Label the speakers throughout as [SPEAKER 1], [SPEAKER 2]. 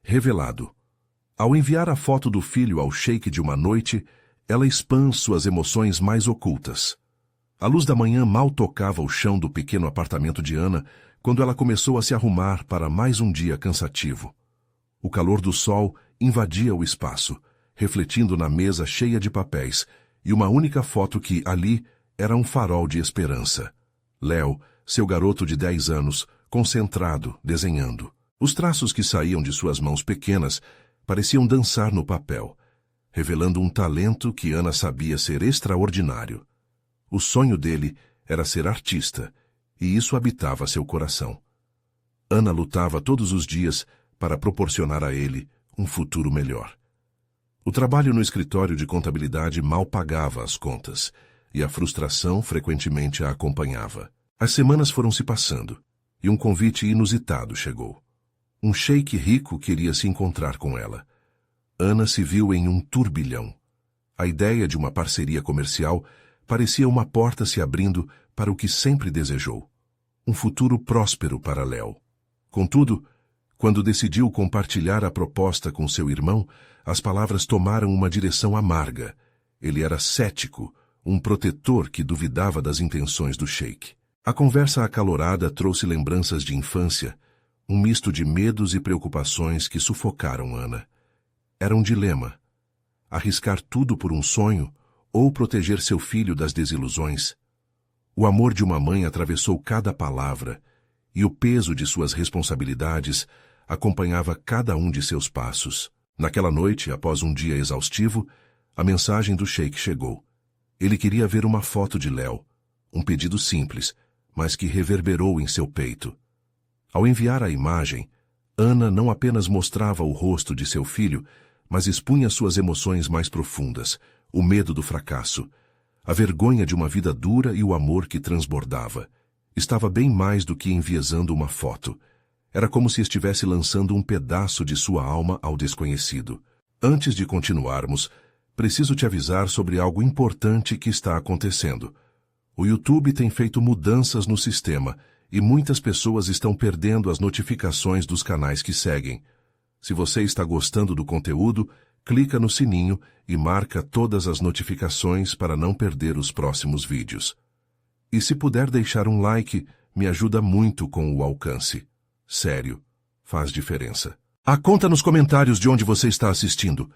[SPEAKER 1] Revelado. Ao enviar a foto do filho ao sheik de uma noite, ela expõe suas emoções mais ocultas. A luz da manhã mal tocava o chão do pequeno apartamento de Ana quando ela começou a se arrumar para mais um dia cansativo. O calor do sol invadia o espaço, refletindo na mesa cheia de papéis, e uma única foto que, ali, era um farol de esperança. Léo, seu garoto de 10 anos, concentrado, desenhando. Os traços que saíam de suas mãos pequenas pareciam dançar no papel, revelando um talento que Ana sabia ser extraordinário. O sonho dele era ser artista, e isso habitava seu coração. Ana lutava todos os dias para proporcionar a ele um futuro melhor. O trabalho no escritório de contabilidade mal pagava as contas, e a frustração frequentemente a acompanhava. As semanas foram se passando, e um convite inusitado chegou. Um sheik rico queria se encontrar com ela. Ana se viu em um turbilhão. A ideia de uma parceria comercial parecia uma porta se abrindo para o que sempre desejou. Um futuro próspero para Léo. Contudo, quando decidiu compartilhar a proposta com seu irmão, as palavras tomaram uma direção amarga. Ele era cético, um protetor que duvidava das intenções do sheik. A conversa acalorada trouxe lembranças de infância, um misto de medos e preocupações que sufocaram Ana. Era um dilema: arriscar tudo por um sonho ou proteger seu filho das desilusões. O amor de uma mãe atravessou cada palavra, e o peso de suas responsabilidades acompanhava cada um de seus passos. Naquela noite, após um dia exaustivo, a mensagem do sheik chegou. Ele queria ver uma foto de Léo, um pedido simples, mas que reverberou em seu peito. Ao enviar a imagem, Ana não apenas mostrava o rosto de seu filho, mas expunha suas emoções mais profundas, o medo do fracasso, a vergonha de uma vida dura e o amor que transbordava. Estava bem mais do que enviesando uma foto. Era como se estivesse lançando um pedaço de sua alma ao desconhecido. Antes de continuarmos, preciso te avisar sobre algo importante que está acontecendo. O YouTube tem feito mudanças no sistema e muitas pessoas estão perdendo as notificações dos canais que seguem. Se você está gostando do conteúdo, clica no sininho e marca todas as notificações para não perder os próximos vídeos. E se puder deixar um like, me ajuda muito com o alcance. Sério, faz diferença. Conta nos comentários de onde você está assistindo.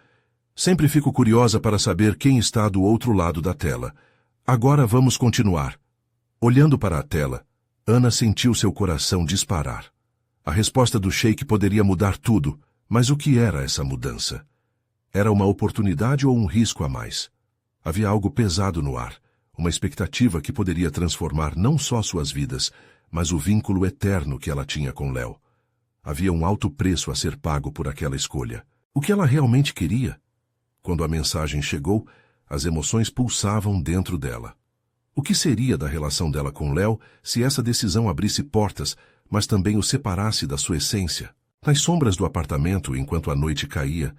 [SPEAKER 1] Sempre fico curiosa para saber quem está do outro lado da tela. Agora vamos continuar. Olhando para a tela, Ana sentiu seu coração disparar. A resposta do sheik poderia mudar tudo, mas o que era essa mudança? Era uma oportunidade ou um risco a mais? Havia algo pesado no ar, uma expectativa que poderia transformar não só suas vidas, mas o vínculo eterno que ela tinha com Léo. Havia um alto preço a ser pago por aquela escolha. O que ela realmente queria? Quando a mensagem chegou, as emoções pulsavam dentro dela. O que seria da relação dela com Léo se essa decisão abrisse portas, mas também o separasse da sua essência? Nas sombras do apartamento, enquanto a noite caía,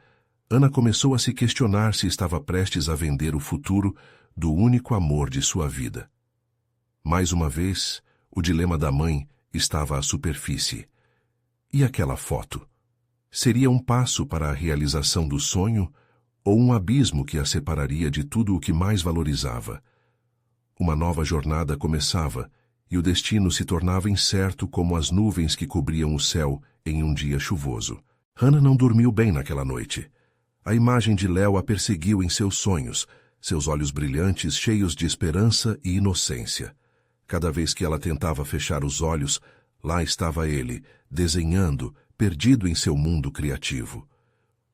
[SPEAKER 1] Ana começou a se questionar se estava prestes a vender o futuro do único amor de sua vida. Mais uma vez, o dilema da mãe estava à superfície. E aquela foto? Seria um passo para a realização do sonho ou um abismo que a separaria de tudo o que mais valorizava? Uma nova jornada começava e o destino se tornava incerto como as nuvens que cobriam o céu em um dia chuvoso. Ana não dormiu bem naquela noite. A imagem de Léo a perseguiu em seus sonhos, seus olhos brilhantes cheios de esperança e inocência. Cada vez que ela tentava fechar os olhos, lá estava ele, desenhando, perdido em seu mundo criativo.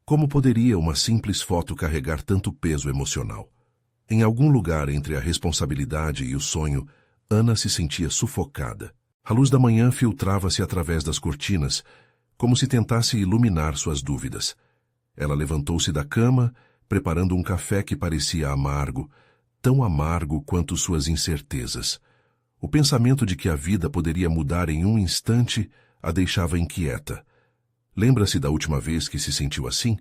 [SPEAKER 1] Como poderia uma simples foto carregar tanto peso emocional? Em algum lugar entre a responsabilidade e o sonho, Ana se sentia sufocada. A luz da manhã filtrava-se através das cortinas, como se tentasse iluminar suas dúvidas. Ela levantou-se da cama, preparando um café que parecia amargo, tão amargo quanto suas incertezas. O pensamento de que a vida poderia mudar em um instante a deixava inquieta. Lembra-se da última vez que se sentiu assim?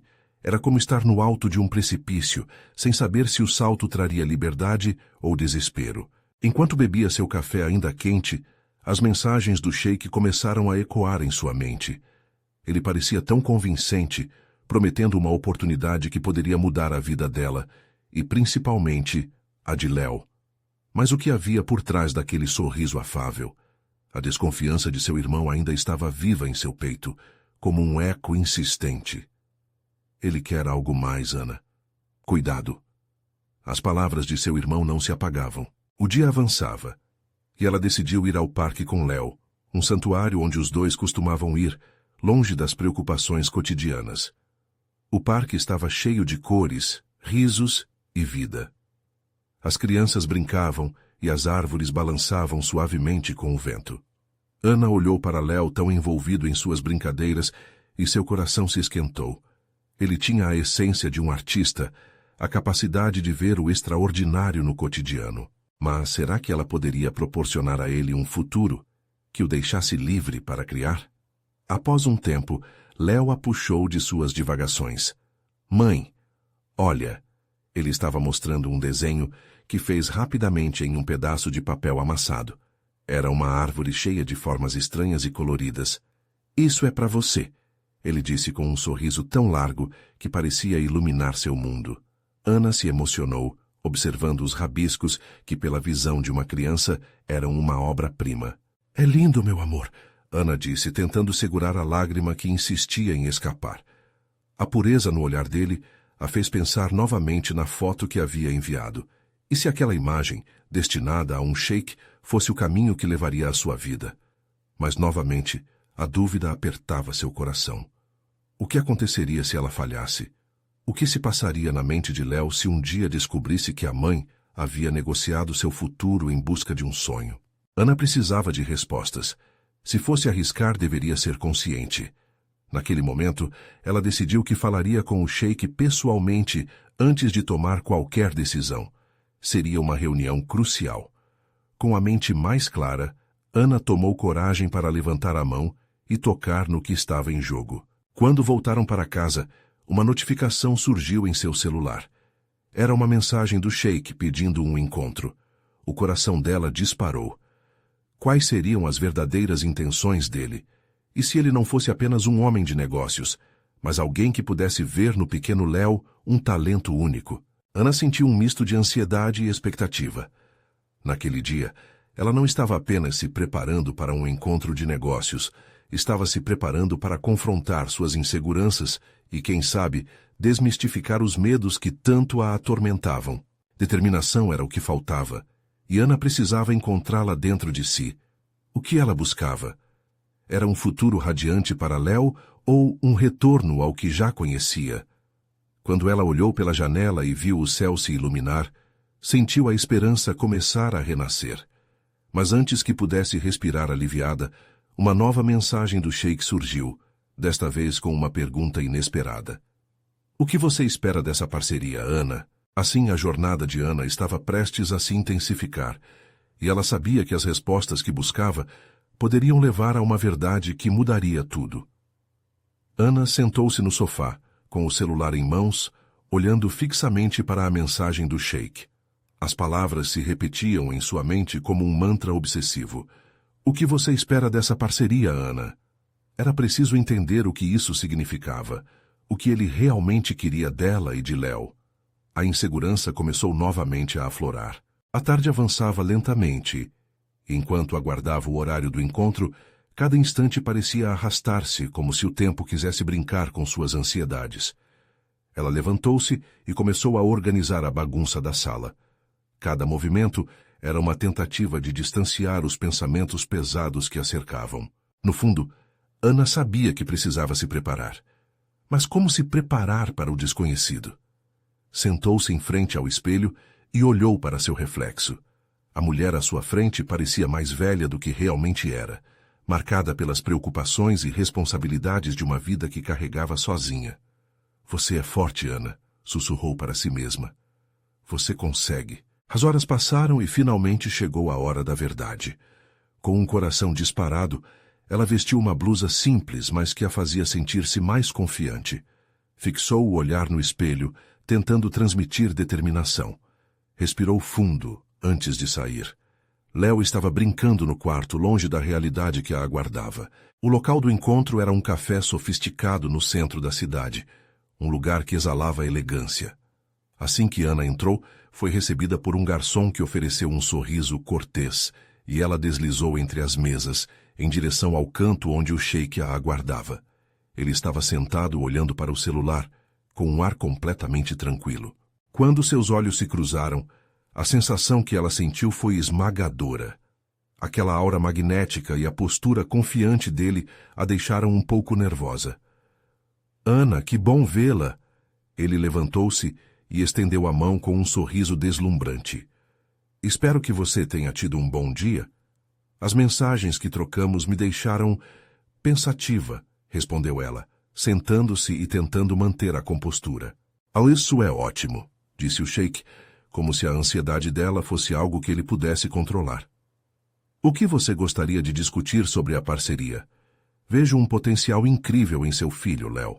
[SPEAKER 1] Era como estar no alto de um precipício, sem saber se o salto traria liberdade ou desespero. Enquanto bebia seu café ainda quente, as mensagens do sheik começaram a ecoar em sua mente. Ele parecia tão convincente, prometendo uma oportunidade que poderia mudar a vida dela, e principalmente a de Léo. Mas o que havia por trás daquele sorriso afável? A desconfiança de seu irmão ainda estava viva em seu peito, como um eco insistente. Ele quer algo mais, Ana. Cuidado. As palavras de seu irmão não se apagavam. O dia avançava, e ela decidiu ir ao parque com Léo, um santuário onde os dois costumavam ir, longe das preocupações cotidianas. O parque estava cheio de cores, risos e vida. As crianças brincavam e as árvores balançavam suavemente com o vento. Ana olhou para Léo tão envolvido em suas brincadeiras e seu coração se esquentou. Ele tinha a essência de um artista, a capacidade de ver o extraordinário no cotidiano. Mas será que ela poderia proporcionar a ele um futuro que o deixasse livre para criar? Após um tempo, Léo a puxou de suas divagações. Mãe, olha! Ele estava mostrando um desenho que fez rapidamente em um pedaço de papel amassado. Era uma árvore cheia de formas estranhas e coloridas. Isso é para você, ele disse com um sorriso tão largo que parecia iluminar seu mundo. Ana se emocionou, observando os rabiscos que, pela visão de uma criança, eram uma obra-prima. É lindo, meu amor, Ana disse, tentando segurar a lágrima que insistia em escapar. A pureza no olhar dele a fez pensar novamente na foto que havia enviado. E se aquela imagem, destinada a um sheik, fosse o caminho que levaria à sua vida? Mas, novamente, a dúvida apertava seu coração. O que aconteceria se ela falhasse? O que se passaria na mente de Léo se um dia descobrisse que a mãe havia negociado seu futuro em busca de um sonho? Ana precisava de respostas. Se fosse arriscar, deveria ser consciente. Naquele momento, ela decidiu que falaria com o sheik pessoalmente antes de tomar qualquer decisão. Seria uma reunião crucial. Com a mente mais clara, Ana tomou coragem para levantar a mão e tocar no que estava em jogo. Quando voltaram para casa, uma notificação surgiu em seu celular. Era uma mensagem do sheik pedindo um encontro. O coração dela disparou. Quais seriam as verdadeiras intenções dele? E se ele não fosse apenas um homem de negócios, mas alguém que pudesse ver no pequeno Léo um talento único? Ana sentiu um misto de ansiedade e expectativa. Naquele dia, ela não estava apenas se preparando para um encontro de negócios, estava se preparando para confrontar suas inseguranças e, quem sabe, desmistificar os medos que tanto a atormentavam. Determinação era o que faltava, e Ana precisava encontrá-la dentro de si. O que ela buscava? Era um futuro radiante para Léo ou um retorno ao que já conhecia? Quando ela olhou pela janela e viu o céu se iluminar, sentiu a esperança começar a renascer. Mas antes que pudesse respirar aliviada, uma nova mensagem do sheik surgiu, desta vez com uma pergunta inesperada. O que você espera dessa parceria, Ana? Assim, a jornada de Ana estava prestes a se intensificar, e ela sabia que as respostas que buscava poderiam levar a uma verdade que mudaria tudo. Ana sentou-se no sofá, com o celular em mãos, olhando fixamente para a mensagem do sheik. As palavras se repetiam em sua mente como um mantra obsessivo. O que você espera dessa parceria, Ana? Era preciso entender o que isso significava, o que ele realmente queria dela e de Léo. A insegurança começou novamente a aflorar. A tarde avançava lentamente. Enquanto aguardava o horário do encontro, cada instante parecia arrastar-se, como se o tempo quisesse brincar com suas ansiedades. Ela levantou-se e começou a organizar a bagunça da sala. Cada movimento era uma tentativa de distanciar os pensamentos pesados que a cercavam. No fundo, Ana sabia que precisava se preparar. Mas como se preparar para o desconhecido? Sentou-se em frente ao espelho e olhou para seu reflexo. A mulher à sua frente parecia mais velha do que realmente era, marcada pelas preocupações e responsabilidades de uma vida que carregava sozinha. Você é forte, Ana, sussurrou para si mesma. Você consegue. As horas passaram e finalmente chegou a hora da verdade. Com um coração disparado, ela vestiu uma blusa simples, mas que a fazia sentir-se mais confiante. Fixou o olhar no espelho, tentando transmitir determinação. Respirou fundo antes de sair. Léo estava brincando no quarto, longe da realidade que a aguardava. O local do encontro era um café sofisticado no centro da cidade, um lugar que exalava elegância. Assim que Ana entrou, foi recebida por um garçom que ofereceu um sorriso cortês, e ela deslizou entre as mesas, em direção ao canto onde o sheik a aguardava. Ele estava sentado olhando para o celular, com um ar completamente tranquilo. Quando seus olhos se cruzaram, a sensação que ela sentiu foi esmagadora. Aquela aura magnética e a postura confiante dele a deixaram um pouco nervosa. Ana, que bom vê-la! Ele levantou-se e estendeu a mão com um sorriso deslumbrante. Espero que você tenha tido um bom dia. As mensagens que trocamos me deixaram pensativa, respondeu ela, sentando-se e tentando manter a compostura. Isso é ótimo, disse o sheik, como se a ansiedade dela fosse algo que ele pudesse controlar. O que você gostaria de discutir sobre a parceria? Vejo um potencial incrível em seu filho, Léo.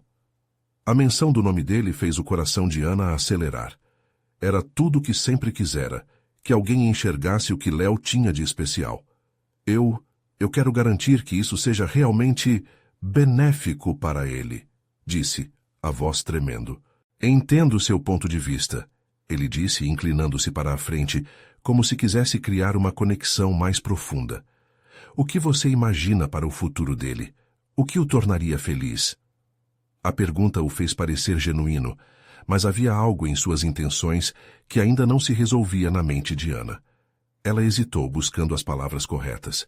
[SPEAKER 1] A menção do nome dele fez o coração de Ana acelerar. Era tudo o que sempre quisera, que alguém enxergasse o que Léo tinha de especial. Eu quero garantir que isso seja realmente benéfico para ele, disse, a voz tremendo. Entendo seu ponto de vista, ele disse, inclinando-se para a frente, como se quisesse criar uma conexão mais profunda. O que você imagina para o futuro dele? O que o tornaria feliz? A pergunta o fez parecer genuíno, mas havia algo em suas intenções que ainda não se resolvia na mente de Ana. Ela hesitou, buscando as palavras corretas.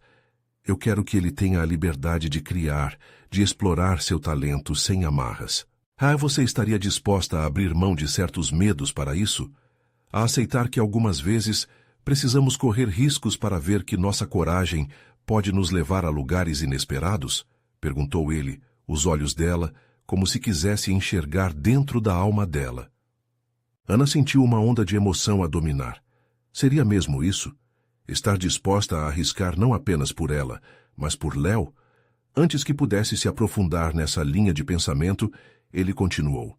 [SPEAKER 1] Eu quero que ele tenha a liberdade de criar, de explorar seu talento sem amarras. Você estaria disposta a abrir mão de certos medos para isso? A aceitar que algumas vezes precisamos correr riscos para ver que nossa coragem pode nos levar a lugares inesperados? Perguntou ele, os olhos dela, como se quisesse enxergar dentro da alma dela. Ana sentiu uma onda de emoção a dominar. Seria mesmo isso? Estar disposta a arriscar não apenas por ela, mas por Léo? Antes que pudesse se aprofundar nessa linha de pensamento, ele continuou.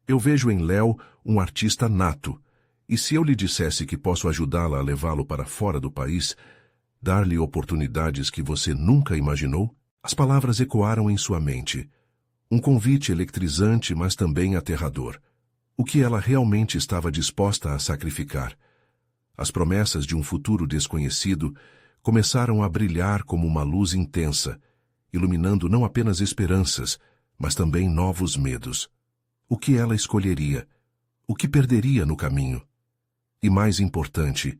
[SPEAKER 1] Eu vejo em Léo um artista nato, e se eu lhe dissesse que posso ajudá-la a levá-lo para fora do país, dar-lhe oportunidades que você nunca imaginou? As palavras ecoaram em sua mente. Um convite eletrizante, mas também aterrador. O que ela realmente estava disposta a sacrificar? As promessas de um futuro desconhecido começaram a brilhar como uma luz intensa, iluminando não apenas esperanças, mas também novos medos. O que ela escolheria? O que perderia no caminho? E mais importante,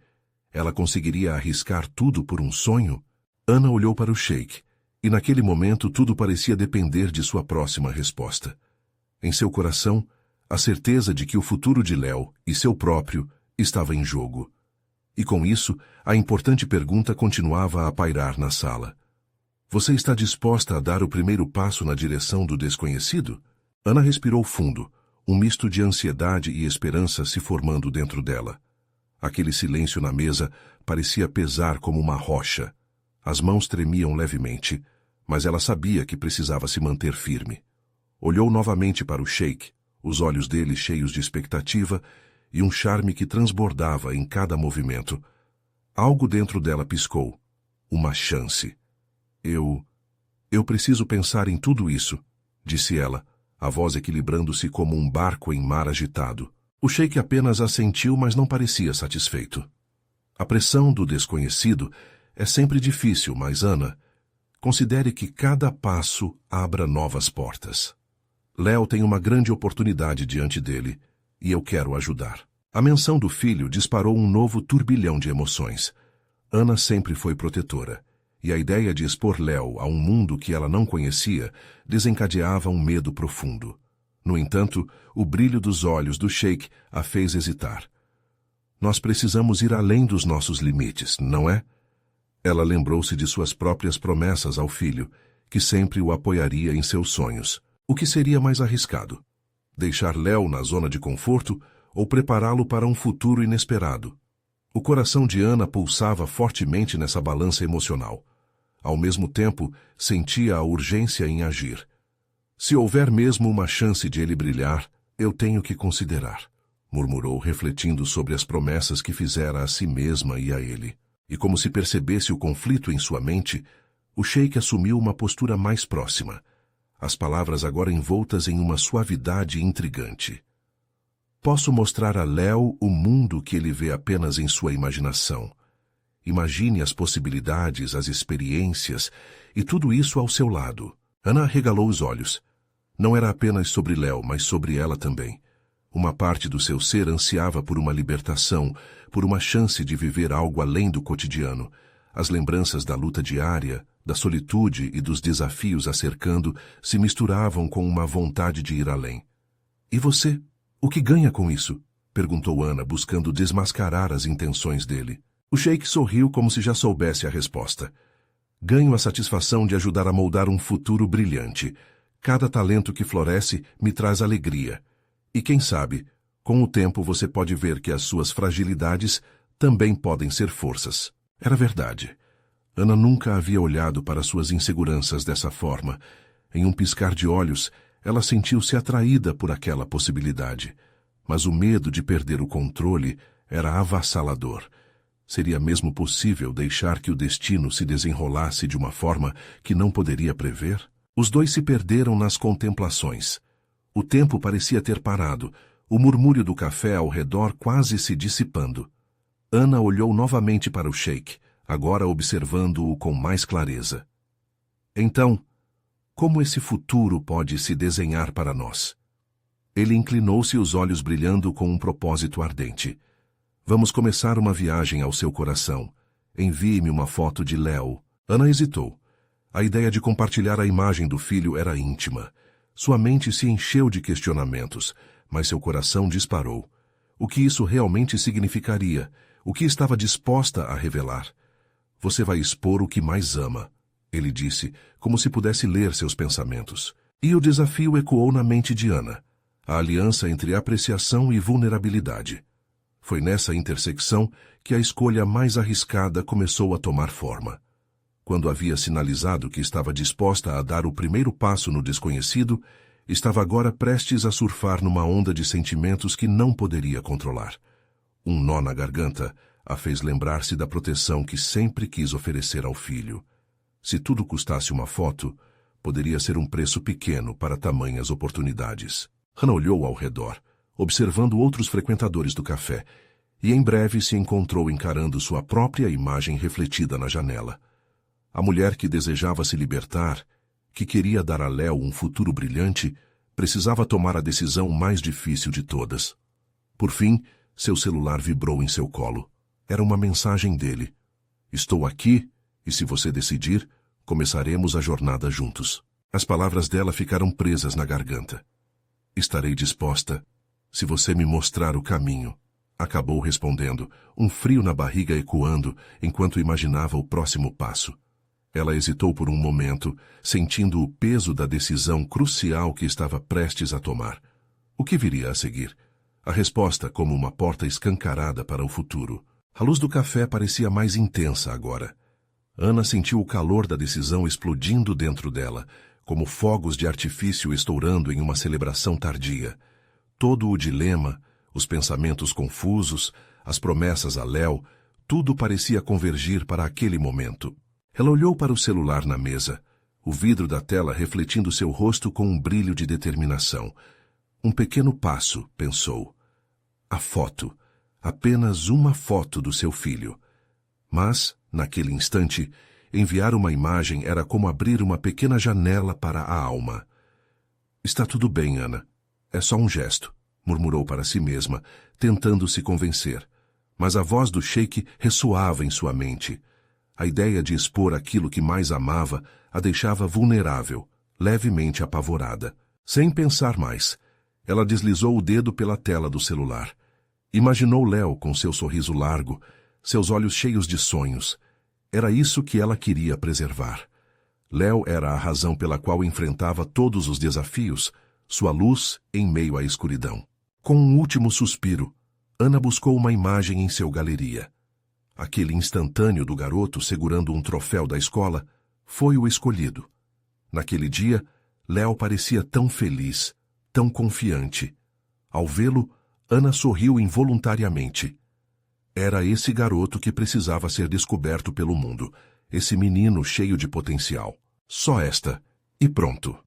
[SPEAKER 1] ela conseguiria arriscar tudo por um sonho? Ana olhou para o sheik, e naquele momento tudo parecia depender de sua próxima resposta. Em seu coração, a certeza de que o futuro de Léo e seu próprio estava em jogo. E com isso, a importante pergunta continuava a pairar na sala. Você está disposta a dar o primeiro passo na direção do desconhecido? Ana respirou fundo, um misto de ansiedade e esperança se formando dentro dela. Aquele silêncio na mesa parecia pesar como uma rocha. As mãos tremiam levemente, mas ela sabia que precisava se manter firme. Olhou novamente para o sheik, os olhos dele cheios de expectativa e um charme que transbordava em cada movimento. Algo dentro dela piscou. Uma chance. Eu preciso pensar em tudo isso, disse ela, a voz equilibrando-se como um barco em mar agitado. O sheik apenas assentiu, mas não parecia satisfeito. A pressão do desconhecido é sempre difícil, mas Ana, considere que cada passo abra novas portas. Léo tem uma grande oportunidade diante dele, e eu quero ajudar. A menção do filho disparou um novo turbilhão de emoções. Ana sempre foi protetora, e a ideia de expor Léo a um mundo que ela não conhecia desencadeava um medo profundo. No entanto, o brilho dos olhos do sheik a fez hesitar. Nós precisamos ir além dos nossos limites, não é? Ela lembrou-se de suas próprias promessas ao filho, que sempre o apoiaria em seus sonhos. O que seria mais arriscado? Deixar Léo na zona de conforto ou prepará-lo para um futuro inesperado? O coração de Ana pulsava fortemente nessa balança emocional. Ao mesmo tempo, sentia a urgência em agir. Se houver mesmo uma chance de ele brilhar, eu tenho que considerar, murmurou, refletindo sobre as promessas que fizera a si mesma e a ele. E como se percebesse o conflito em sua mente, o sheik assumiu uma postura mais próxima, as palavras agora envoltas em uma suavidade intrigante. Posso mostrar a Léo o mundo que ele vê apenas em sua imaginação. Imagine as possibilidades, as experiências, e tudo isso ao seu lado. Ana arregalou os olhos. Não era apenas sobre Léo, mas sobre ela também. Uma parte do seu ser ansiava por uma libertação, por uma chance de viver algo além do cotidiano. As lembranças da luta diária, da solitude e dos desafios a cercando se misturavam com uma vontade de ir além. E você? O que ganha com isso? Perguntou Ana, buscando desmascarar as intenções dele. O sheik sorriu como se já soubesse a resposta. Ganho a satisfação de ajudar a moldar um futuro brilhante. Cada talento que floresce me traz alegria. E quem sabe, com o tempo você pode ver que as suas fragilidades também podem ser forças. Era verdade. Ana nunca havia olhado para suas inseguranças dessa forma. Em um piscar de olhos, ela sentiu-se atraída por aquela possibilidade. Mas o medo de perder o controle era avassalador. Seria mesmo possível deixar que o destino se desenrolasse de uma forma que não poderia prever? Os dois se perderam nas contemplações. O tempo parecia ter parado, o murmúrio do café ao redor quase se dissipando. Ana olhou novamente para o sheik, agora observando-o com mais clareza. Então, como esse futuro pode se desenhar para nós? Ele inclinou-se, os olhos brilhando com um propósito ardente. Vamos começar uma viagem ao seu coração. Envie-me uma foto de Léo. Ana hesitou. A ideia de compartilhar a imagem do filho era íntima. Sua mente se encheu de questionamentos, mas seu coração disparou. O que isso realmente significaria? O que estava disposta a revelar? Você vai expor o que mais ama, ele disse, como se pudesse ler seus pensamentos. E o desafio ecoou na mente de Ana. A aliança entre apreciação e vulnerabilidade. Foi nessa intersecção que a escolha mais arriscada começou a tomar forma. Quando havia sinalizado que estava disposta a dar o primeiro passo no desconhecido, estava agora prestes a surfar numa onda de sentimentos que não poderia controlar. Um nó na garganta a fez lembrar-se da proteção que sempre quis oferecer ao filho. Se tudo custasse uma foto, poderia ser um preço pequeno para tamanhas oportunidades. Hannah olhou ao redor, observando outros frequentadores do café, e em breve se encontrou encarando sua própria imagem refletida na janela. A mulher que desejava se libertar, que queria dar a Léo um futuro brilhante, precisava tomar a decisão mais difícil de todas. Por fim, seu celular vibrou em seu colo. Era uma mensagem dele. Estou aqui, e se você decidir, começaremos a jornada juntos. As palavras dela ficaram presas na garganta. Estarei disposta, se você me mostrar o caminho. Acabou respondendo, um frio na barriga ecoando, enquanto imaginava o próximo passo. Ela hesitou por um momento, sentindo o peso da decisão crucial que estava prestes a tomar. O que viria a seguir? A resposta como uma porta escancarada para o futuro. A luz do café parecia mais intensa agora. Ana sentiu o calor da decisão explodindo dentro dela, como fogos de artifício estourando em uma celebração tardia. Todo o dilema, os pensamentos confusos, as promessas a Léo, tudo parecia convergir para aquele momento. Ela olhou para o celular na mesa, o vidro da tela refletindo seu rosto com um brilho de determinação. Um pequeno passo, pensou. A foto. Apenas uma foto do seu filho. Mas, naquele instante, enviar uma imagem era como abrir uma pequena janela para a alma. Está tudo bem, Ana. É só um gesto, murmurou para si mesma, tentando se convencer. Mas a voz do sheik ressoava em sua mente. A ideia de expor aquilo que mais amava a deixava vulnerável, levemente apavorada. Sem pensar mais, ela deslizou o dedo pela tela do celular. Imaginou Léo com seu sorriso largo, seus olhos cheios de sonhos. Era isso que ela queria preservar. Léo era a razão pela qual enfrentava todos os desafios, sua luz em meio à escuridão. Com um último suspiro, Ana buscou uma imagem em seu galeria. Aquele instantâneo do garoto segurando um troféu da escola foi o escolhido. Naquele dia, Léo parecia tão feliz, tão confiante. Ao vê-lo, Ana sorriu involuntariamente. Era esse garoto que precisava ser descoberto pelo mundo, esse menino cheio de potencial. Só esta, e pronto.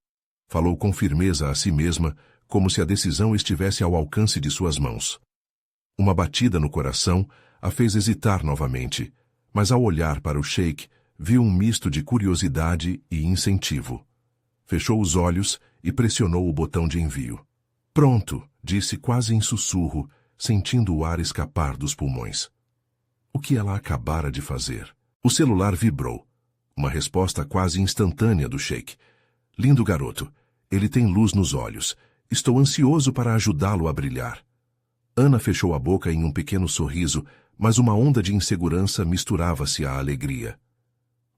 [SPEAKER 1] Falou com firmeza a si mesma, como se a decisão estivesse ao alcance de suas mãos. Uma batida no coração a fez hesitar novamente, mas ao olhar para o sheik, viu um misto de curiosidade e incentivo. Fechou os olhos e pressionou o botão de envio. Pronto, disse quase em sussurro, sentindo o ar escapar dos pulmões. O que ela acabara de fazer? O celular vibrou. Uma resposta quase instantânea do sheik. Lindo garoto. Ele tem luz nos olhos. Estou ansioso para ajudá-lo a brilhar. Ana fechou a boca em um pequeno sorriso, mas uma onda de insegurança misturava-se à alegria.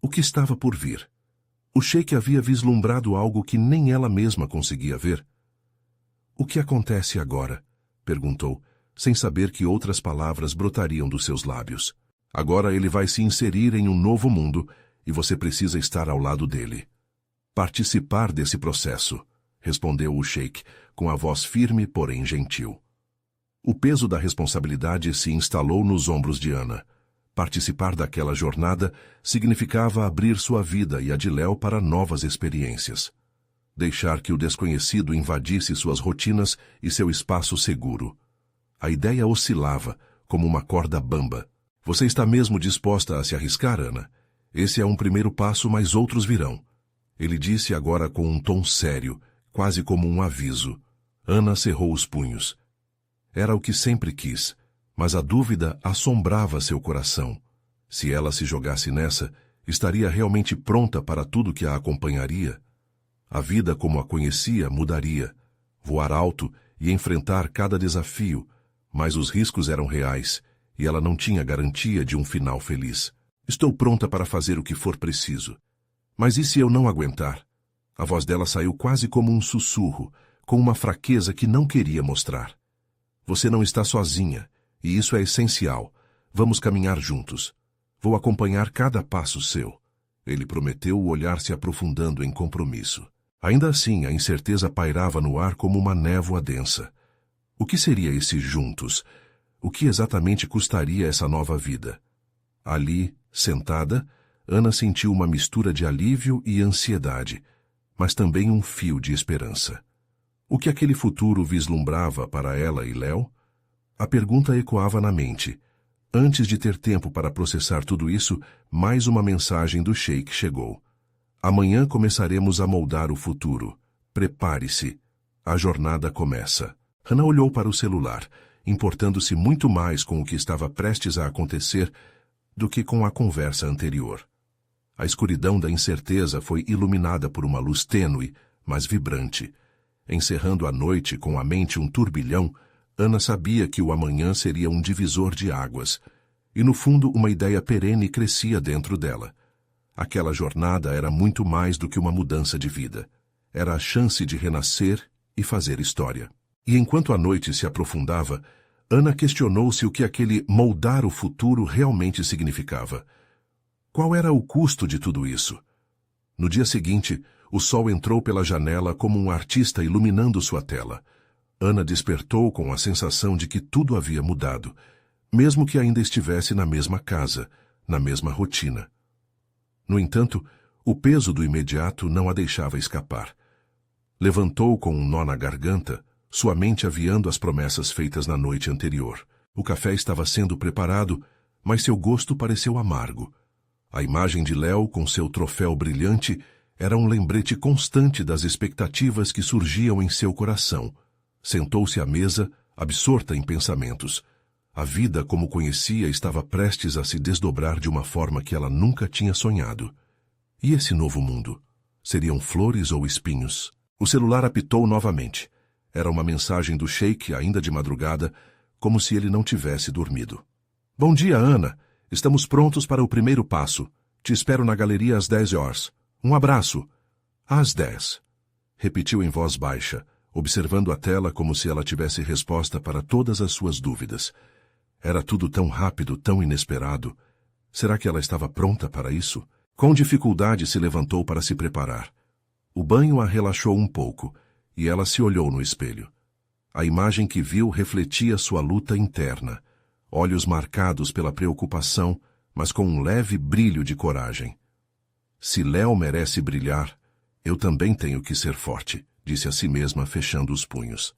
[SPEAKER 1] O que estava por vir? O sheik havia vislumbrado algo que nem ela mesma conseguia ver. O que acontece agora? Perguntou, sem saber que outras palavras brotariam dos seus lábios. Agora ele vai se inserir em um novo mundo e você precisa estar ao lado dele. Participar desse processo, respondeu o sheik, com a voz firme, porém gentil. O peso da responsabilidade se instalou nos ombros de Ana. Participar daquela jornada significava abrir sua vida e a de Léo para novas experiências. Deixar que o desconhecido invadisse suas rotinas e seu espaço seguro. A ideia oscilava, como uma corda bamba. Você está mesmo disposta a se arriscar, Ana? Esse é um primeiro passo, mas outros virão. Ele disse agora com um tom sério, quase como um aviso. Ana cerrou os punhos. Era o que sempre quis, mas a dúvida assombrava seu coração. Se ela se jogasse nessa, estaria realmente pronta para tudo que a acompanharia? A vida como a conhecia mudaria. Voar alto e enfrentar cada desafio, mas os riscos eram reais, e ela não tinha garantia de um final feliz. Estou pronta para fazer o que for preciso. Mas e se eu não aguentar? A voz dela saiu quase como um sussurro, com uma fraqueza que não queria mostrar. Você não está sozinha, e isso é essencial. Vamos caminhar juntos. Vou acompanhar cada passo seu. Ele prometeu, o olhar se aprofundando em compromisso. Ainda assim, a incerteza pairava no ar como uma névoa densa. O que seria esse juntos? O que exatamente custaria essa nova vida? Ali, sentada, Ana sentiu uma mistura de alívio e ansiedade, mas também um fio de esperança. O que aquele futuro vislumbrava para ela e Léo? A pergunta ecoava na mente. Antes de ter tempo para processar tudo isso, mais uma mensagem do sheik chegou. Amanhã começaremos a moldar o futuro. Prepare-se. A jornada começa. Ana olhou para o celular, importando-se muito mais com o que estava prestes a acontecer do que com a conversa anterior. A escuridão da incerteza foi iluminada por uma luz tênue, mas vibrante. Encerrando a noite com a mente um turbilhão, Ana sabia que o amanhã seria um divisor de águas, e no fundo uma ideia perene crescia dentro dela. Aquela jornada era muito mais do que uma mudança de vida. Era a chance de renascer e fazer história. E enquanto a noite se aprofundava, Ana questionou-se o que aquele moldar o futuro realmente significava. Qual era o custo de tudo isso? No dia seguinte, o sol entrou pela janela como um artista iluminando sua tela. Ana despertou com a sensação de que tudo havia mudado, mesmo que ainda estivesse na mesma casa, na mesma rotina. No entanto, o peso do imediato não a deixava escapar. Levantou com um nó na garganta, sua mente aviando as promessas feitas na noite anterior. O café estava sendo preparado, mas seu gosto pareceu amargo. A imagem de Léo, com seu troféu brilhante, era um lembrete constante das expectativas que surgiam em seu coração. Sentou-se à mesa, absorta em pensamentos. A vida como conhecia estava prestes a se desdobrar de uma forma que ela nunca tinha sonhado. E esse novo mundo? Seriam flores ou espinhos? O celular apitou novamente. Era uma mensagem do sheik, ainda de madrugada, como se ele não tivesse dormido. Bom dia, Ana. Estamos prontos para o primeiro passo. Te espero na galeria às 10 horas. Um abraço. Às 10. Repetiu em voz baixa, observando a tela como se ela tivesse resposta para todas as suas dúvidas. Era tudo tão rápido, tão inesperado. Será que ela estava pronta para isso? Com dificuldade se levantou para se preparar. O banho a relaxou um pouco, e ela se olhou no espelho. A imagem que viu refletia sua luta interna. olhos marcados pela preocupação, mas com um leve brilho de coragem. Se Léo merece brilhar, eu também tenho que ser forte, disse a si mesma, fechando os punhos.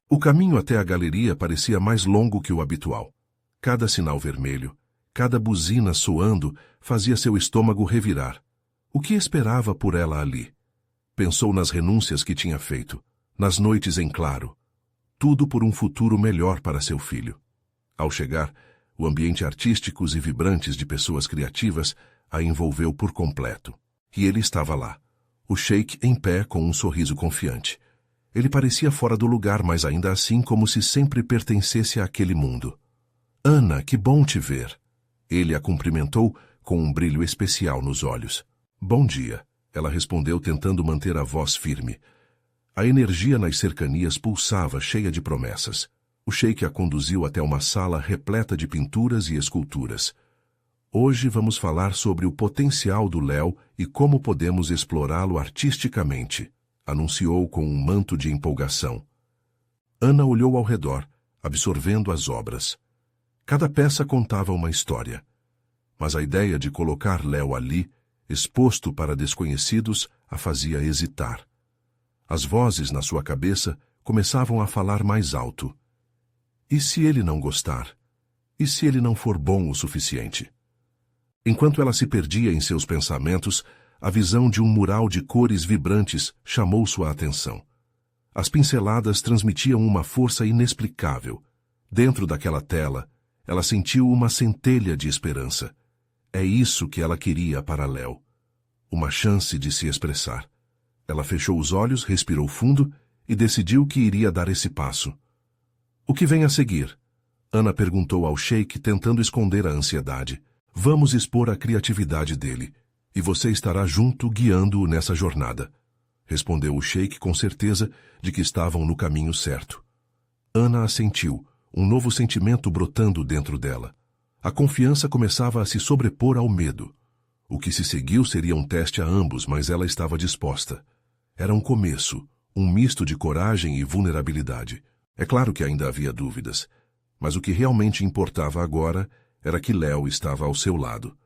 [SPEAKER 1] O caminho até a galeria parecia mais longo que o habitual. Cada sinal vermelho, cada buzina soando, fazia seu estômago revirar. O que esperava por ela ali? Pensou nas renúncias que tinha feito, nas noites em claro. Tudo por um futuro melhor para seu filho. Ao chegar, o ambiente artísticos e vibrantes de pessoas criativas a envolveu por completo. E ele estava lá, o sheik em pé com um sorriso confiante. Ele parecia fora do lugar, mas ainda assim como se sempre pertencesse àquele mundo. Ana, que bom te ver. Ele a cumprimentou com um brilho especial nos olhos. Bom dia, ela respondeu tentando manter a voz firme. A energia nas cercanias pulsava, cheia de promessas. O sheik a conduziu até uma sala repleta de pinturas e esculturas. Hoje vamos falar sobre o potencial do Léo e como podemos explorá-lo artisticamente, anunciou com um manto de empolgação. Ana olhou ao redor, absorvendo as obras. Cada peça contava uma história. Mas a ideia de colocar Léo ali, exposto para desconhecidos, a fazia hesitar. As vozes na sua cabeça começavam a falar mais alto. E se ele não gostar? E se ele não for bom o suficiente? Enquanto ela se perdia em seus pensamentos, a visão de um mural de cores vibrantes chamou sua atenção. As pinceladas transmitiam uma força inexplicável. Dentro daquela tela, ela sentiu uma centelha de esperança. É isso que ela queria para Léo. Uma chance de se expressar. Ela fechou os olhos, respirou fundo e decidiu que iria dar esse passo. O que vem a seguir? Ana perguntou ao sheik, tentando esconder a ansiedade. Vamos expor a criatividade dele, e você estará junto guiando-o nessa jornada. Respondeu o sheik com certeza de que estavam no caminho certo. Ana assentiu, um novo sentimento brotando dentro dela. A confiança começava a se sobrepor ao medo. O que se seguiu seria um teste a ambos, mas ela estava disposta. Era um começo, um misto de coragem e vulnerabilidade. É claro que ainda havia dúvidas, mas o que realmente importava agora era que Léo estava ao seu lado.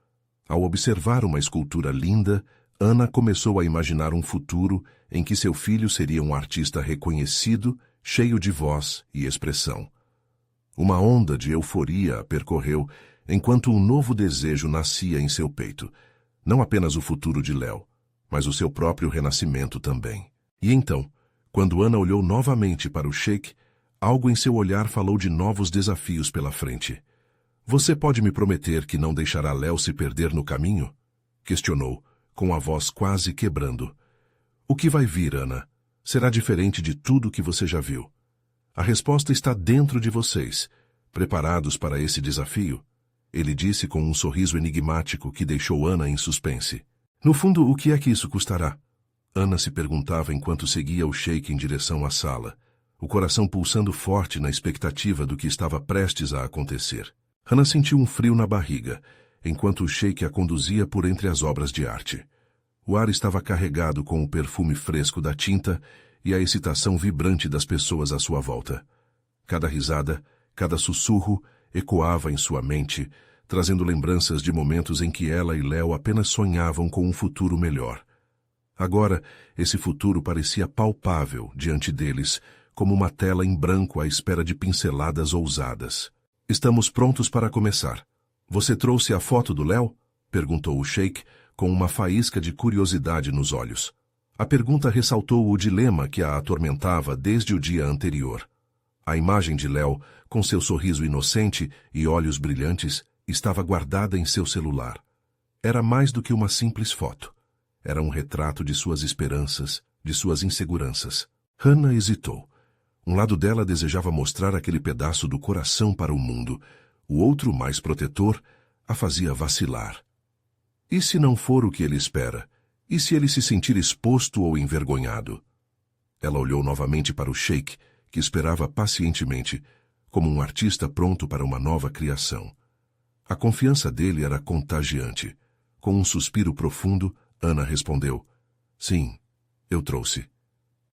[SPEAKER 1] Ao observar uma escultura linda, Ana começou a imaginar um futuro em que seu filho seria um artista reconhecido, cheio de voz e expressão. Uma onda de euforia a percorreu, enquanto um novo desejo nascia em seu peito. Não apenas o futuro de Léo, mas o seu próprio renascimento também. E então, quando Ana olhou novamente para o sheik, algo em seu olhar falou de novos desafios pela frente. Você pode me prometer que não deixará Léo se perder no caminho? Questionou, com a voz quase quebrando. O que vai vir, Ana? Será diferente de tudo que você já viu. A resposta está dentro de vocês. Preparados para esse desafio? Ele disse com um sorriso enigmático que deixou Ana em suspense. No fundo, o que é que isso custará? Ana se perguntava enquanto seguia o sheik em direção à sala, o coração pulsando forte na expectativa do que estava prestes a acontecer. Ana sentiu um frio na barriga, enquanto o sheik a conduzia por entre as obras de arte. O ar estava carregado com o perfume fresco da tinta e a excitação vibrante das pessoas à sua volta. Cada risada, cada sussurro ecoava em sua mente, trazendo lembranças de momentos em que ela e Léo apenas sonhavam com um futuro melhor. Agora, esse futuro parecia palpável diante deles, como uma tela em branco à espera de pinceladas ousadas. Estamos prontos para começar. Você trouxe a foto do Léo? Perguntou o sheik, com uma faísca de curiosidade nos olhos. A pergunta ressaltou o dilema que a atormentava desde o dia anterior. A imagem de Léo, com seu sorriso inocente e olhos brilhantes, estava guardada em seu celular. Era mais do que uma simples foto. Era um retrato de suas esperanças, de suas inseguranças. Hannah hesitou. Um lado dela desejava mostrar aquele pedaço do coração para o mundo. O outro, mais protetor, a fazia vacilar. E se não for o que ele espera? E se ele se sentir exposto ou envergonhado? Ela olhou novamente para o sheik, que esperava pacientemente, como um artista pronto para uma nova criação. A confiança dele era contagiante. Com um suspiro profundo, Ana respondeu, sim, eu trouxe.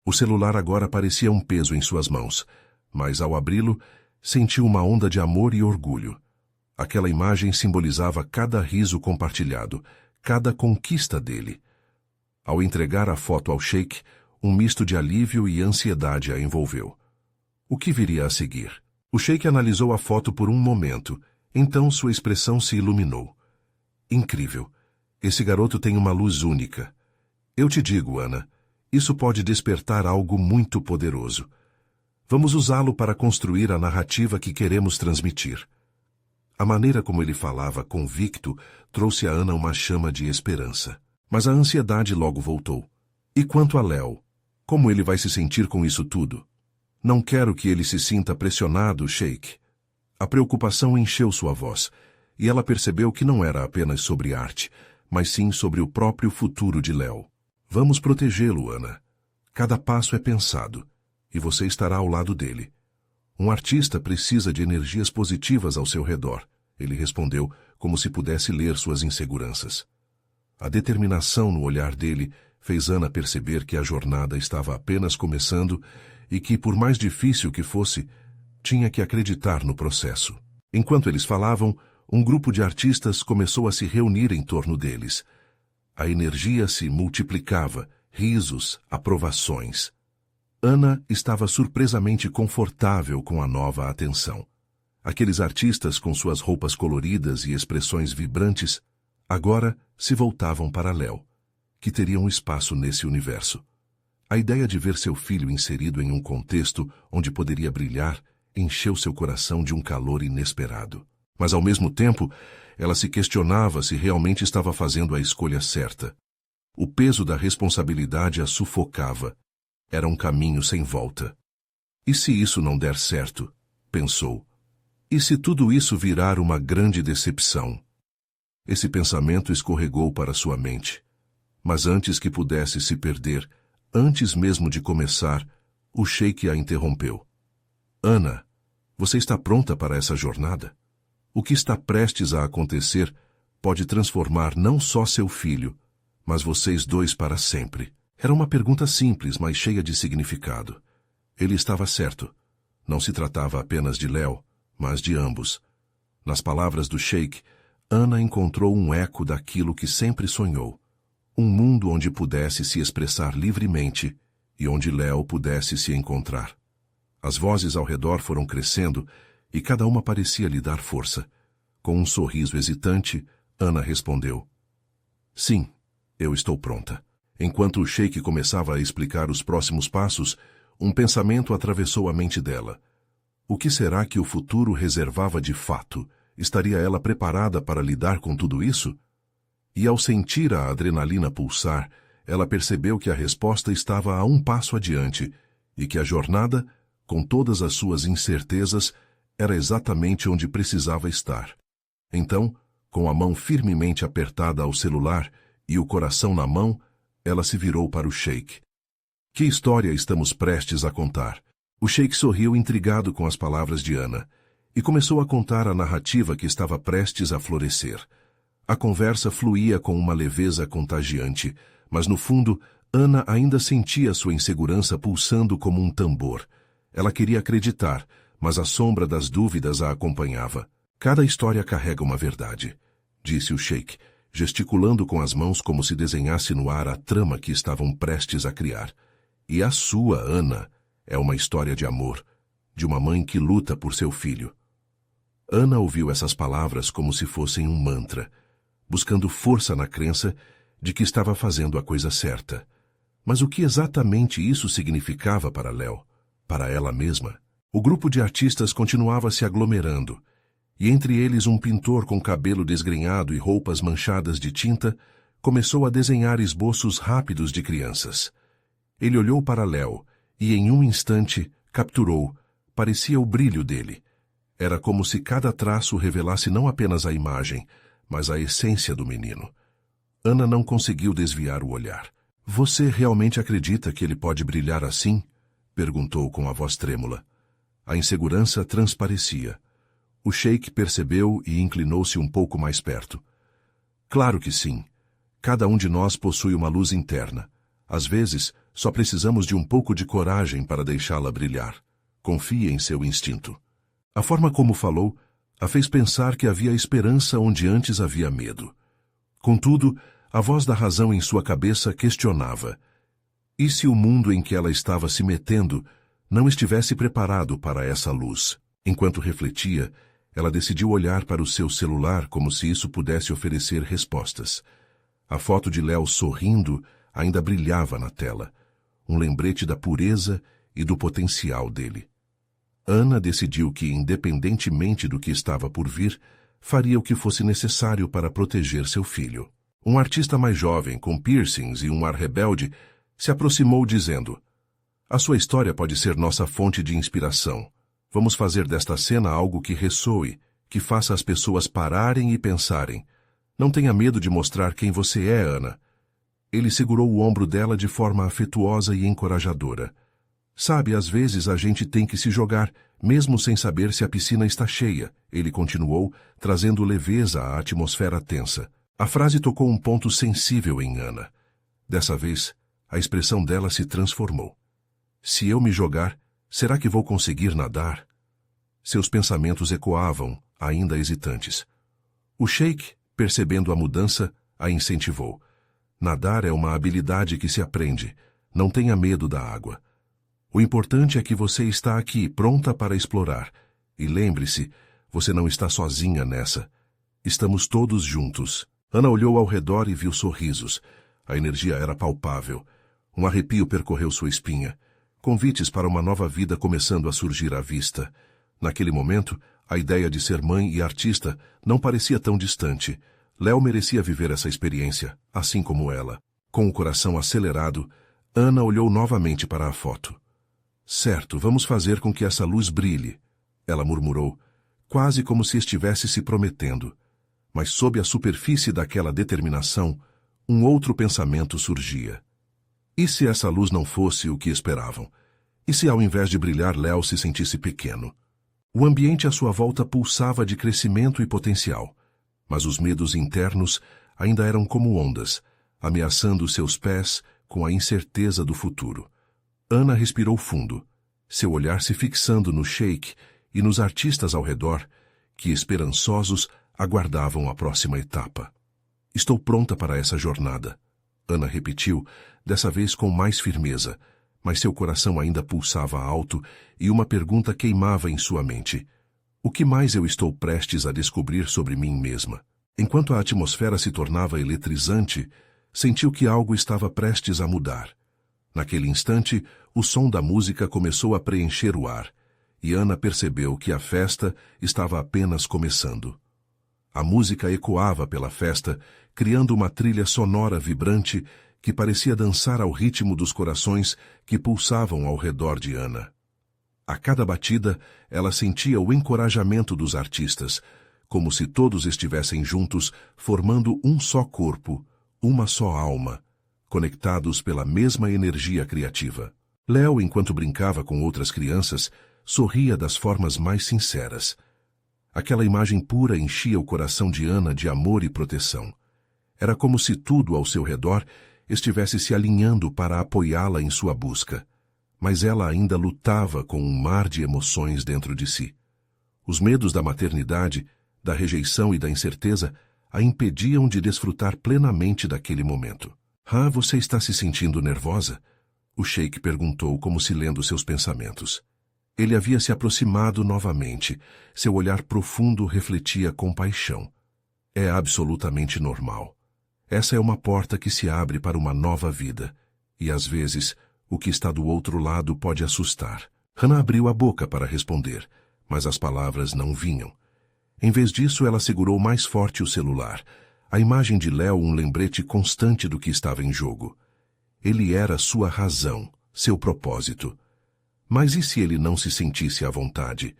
[SPEAKER 1] O celular agora parecia um peso em suas mãos, mas ao abri-lo, sentiu uma onda de amor e orgulho. Aquela imagem simbolizava cada riso compartilhado, cada conquista dele. Ao entregar a foto ao sheik, um misto de alívio e ansiedade a envolveu. O que viria a seguir? O sheik analisou a foto por um momento, então sua expressão se iluminou. Incrível! Esse garoto tem uma luz única. Eu te digo, Ana, isso pode despertar algo muito poderoso. Vamos usá-lo para construir a narrativa que queremos transmitir. A maneira como ele falava, convicto, trouxe a Ana uma chama de esperança. Mas a ansiedade logo voltou. E quanto a Léo? Como ele vai se sentir com isso tudo? Não quero que ele se sinta pressionado, sheik. A preocupação encheu sua voz, e ela percebeu que não era apenas sobre arte, mas sim sobre o próprio futuro de Léo. Vamos protegê-lo, Ana. Cada passo é pensado, e você estará ao lado dele. Um artista precisa de energias positivas ao seu redor, ele respondeu, como se pudesse ler suas inseguranças. A determinação no olhar dele fez Ana perceber que a jornada estava apenas começando e que, por mais difícil que fosse, tinha que acreditar no processo. Enquanto eles falavam, um grupo de artistas começou a se reunir em torno deles. A energia se multiplicava, risos, aprovações. Ana estava surpresamente confortável com a nova atenção. Aqueles artistas com suas roupas coloridas e expressões vibrantes agora se voltavam para Léo, que teria um espaço nesse universo. A ideia de ver seu filho inserido em um contexto onde poderia brilhar encheu seu coração de um calor inesperado. Mas, ao mesmo tempo, ela se questionava se realmente estava fazendo a escolha certa. O peso da responsabilidade a sufocava. Era um caminho sem volta. E se isso não der certo? Pensou. E se tudo isso virar uma grande decepção? Esse pensamento escorregou para sua mente. Mas antes que pudesse se perder, antes mesmo de começar, o sheik a interrompeu. Ana, você está pronta para essa jornada? O que está prestes a acontecer pode transformar não só seu filho, mas vocês dois para sempre. Era uma pergunta simples, mas cheia de significado. Ele estava certo. Não se tratava apenas de Léo, mas de ambos. Nas palavras do sheik, Ana encontrou um eco daquilo que sempre sonhou. Um mundo onde pudesse se expressar livremente e onde Léo pudesse se encontrar. As vozes ao redor foram crescendo e cada uma parecia lhe dar força. Com um sorriso hesitante, Ana respondeu. Sim, eu estou pronta. Enquanto o sheik começava a explicar os próximos passos, um pensamento atravessou a mente dela. O que será que o futuro reservava de fato? Estaria ela preparada para lidar com tudo isso? E ao sentir a adrenalina pulsar, ela percebeu que a resposta estava a um passo adiante e que a jornada, com todas as suas incertezas, era exatamente onde precisava estar. Então, com a mão firmemente apertada ao celular e o coração na mão, ela se virou para o sheik. Que história estamos prestes a contar? O sheik sorriu intrigado com as palavras de Ana e começou a contar a narrativa que estava prestes a florescer. A conversa fluía com uma leveza contagiante, mas no fundo, Ana ainda sentia sua insegurança pulsando como um tambor. Ela queria acreditar, mas a sombra das dúvidas a acompanhava. Cada história carrega uma verdade, disse o sheik, gesticulando com as mãos como se desenhasse no ar a trama que estavam prestes a criar. E a sua, Ana, é uma história de amor, de uma mãe que luta por seu filho. Ana ouviu essas palavras como se fossem um mantra, buscando força na crença de que estava fazendo a coisa certa. Mas o que exatamente isso significava para Léo, para ela mesma? O grupo de artistas continuava se aglomerando, e entre eles um pintor com cabelo desgrenhado e roupas manchadas de tinta começou a desenhar esboços rápidos de crianças. Ele olhou para Léo e, em um instante, capturou, parecia o brilho dele. Era como se cada traço revelasse não apenas a imagem, mas a essência do menino. Ana não conseguiu desviar o olhar. Você realmente acredita que ele pode brilhar assim? Perguntou com a voz trêmula. A insegurança transparecia. O sheik percebeu e inclinou-se um pouco mais perto. Claro que sim. Cada um de nós possui uma luz interna. Às vezes, só precisamos de um pouco de coragem para deixá-la brilhar. Confie em seu instinto. A forma como falou a fez pensar que havia esperança onde antes havia medo. Contudo, a voz da razão em sua cabeça questionava: e se o mundo em que ela estava se metendo não estivesse preparado para essa luz? Enquanto refletia, ela decidiu olhar para o seu celular como se isso pudesse oferecer respostas. A foto de Léo sorrindo ainda brilhava na tela, um lembrete da pureza e do potencial dele. Ana decidiu que, independentemente do que estava por vir, faria o que fosse necessário para proteger seu filho. Um artista mais jovem, com piercings e um ar rebelde, se aproximou dizendo: a sua história pode ser nossa fonte de inspiração. Vamos fazer desta cena algo que ressoe, que faça as pessoas pararem e pensarem. Não tenha medo de mostrar quem você é, Ana. Ele segurou o ombro dela de forma afetuosa e encorajadora. Sabe, às vezes a gente tem que se jogar, mesmo sem saber se a piscina está cheia, ele continuou, trazendo leveza à atmosfera tensa. A frase tocou um ponto sensível em Ana. Dessa vez, a expressão dela se transformou. Se eu me jogar, será que vou conseguir nadar? Seus pensamentos ecoavam, ainda hesitantes. O sheik, percebendo a mudança, a incentivou. Nadar é uma habilidade que se aprende. Não tenha medo da água. O importante é que você está aqui, pronta para explorar. E lembre-se, você não está sozinha nessa. Estamos todos juntos. Ana olhou ao redor e viu sorrisos. A energia era palpável. Um arrepio percorreu sua espinha. Convites para uma nova vida começando a surgir à vista. Naquele momento, a ideia de ser mãe e artista não parecia tão distante. Léo merecia viver essa experiência, assim como ela. Com o coração acelerado, Ana olhou novamente para a foto. Certo, vamos fazer com que essa luz brilhe, ela murmurou, quase como se estivesse se prometendo. Mas sob a superfície daquela determinação, um outro pensamento surgia. E se essa luz não fosse o que esperavam? E se ao invés de brilhar Léo se sentisse pequeno? O ambiente à sua volta pulsava de crescimento e potencial, mas os medos internos ainda eram como ondas, ameaçando seus pés com a incerteza do futuro. Ana respirou fundo, seu olhar se fixando no sheik e nos artistas ao redor, que, esperançosos, aguardavam a próxima etapa. Estou pronta para essa jornada, Ana repetiu, dessa vez com mais firmeza, mas seu coração ainda pulsava alto e uma pergunta queimava em sua mente. O que mais eu estou prestes a descobrir sobre mim mesma? Enquanto a atmosfera se tornava eletrizante, sentiu que algo estava prestes a mudar. Naquele instante, o som da música começou a preencher o ar, e Ana percebeu que a festa estava apenas começando. A música ecoava pela festa, criando uma trilha sonora vibrante que parecia dançar ao ritmo dos corações que pulsavam ao redor de Ana. A cada batida, ela sentia o encorajamento dos artistas, como se todos estivessem juntos, formando um só corpo, uma só alma, conectados pela mesma energia criativa. Léo, enquanto brincava com outras crianças, sorria das formas mais sinceras. Aquela imagem pura enchia o coração de Ana de amor e proteção. Era como se tudo ao seu redor estivesse se alinhando para apoiá-la em sua busca. Mas ela ainda lutava com um mar de emoções dentro de si. Os medos da maternidade, da rejeição e da incerteza a impediam de desfrutar plenamente daquele momento. Ah, você está se sentindo nervosa? O sheik perguntou como se lendo seus pensamentos. Ele havia se aproximado novamente. Seu olhar profundo refletia compaixão. É absolutamente normal. Essa é uma porta que se abre para uma nova vida. E às vezes, o que está do outro lado pode assustar. Hannah abriu a boca para responder, mas as palavras não vinham. Em vez disso, ela segurou mais forte o celular. A imagem de Léo um lembrete constante do que estava em jogo. Ele era sua razão, seu propósito. Mas e se ele não se sentisse à vontade?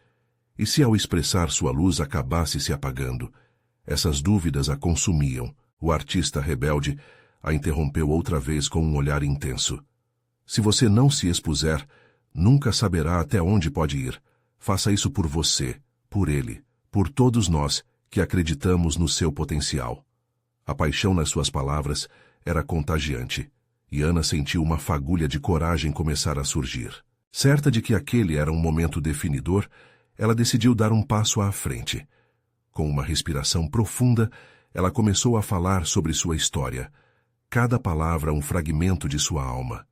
[SPEAKER 1] E se ao expressar sua luz acabasse se apagando? Essas dúvidas a consumiam. O artista rebelde a interrompeu outra vez com um olhar intenso. Se você não se expuser, nunca saberá até onde pode ir. Faça isso por você, por ele, por todos nós que acreditamos no seu potencial. A paixão nas suas palavras era contagiante, e Ana sentiu uma fagulha de coragem começar a surgir. Certa de que aquele era um momento definidor, ela decidiu dar um passo à frente. Com uma respiração profunda, ela começou a falar sobre sua história, cada palavra um fragmento de sua alma.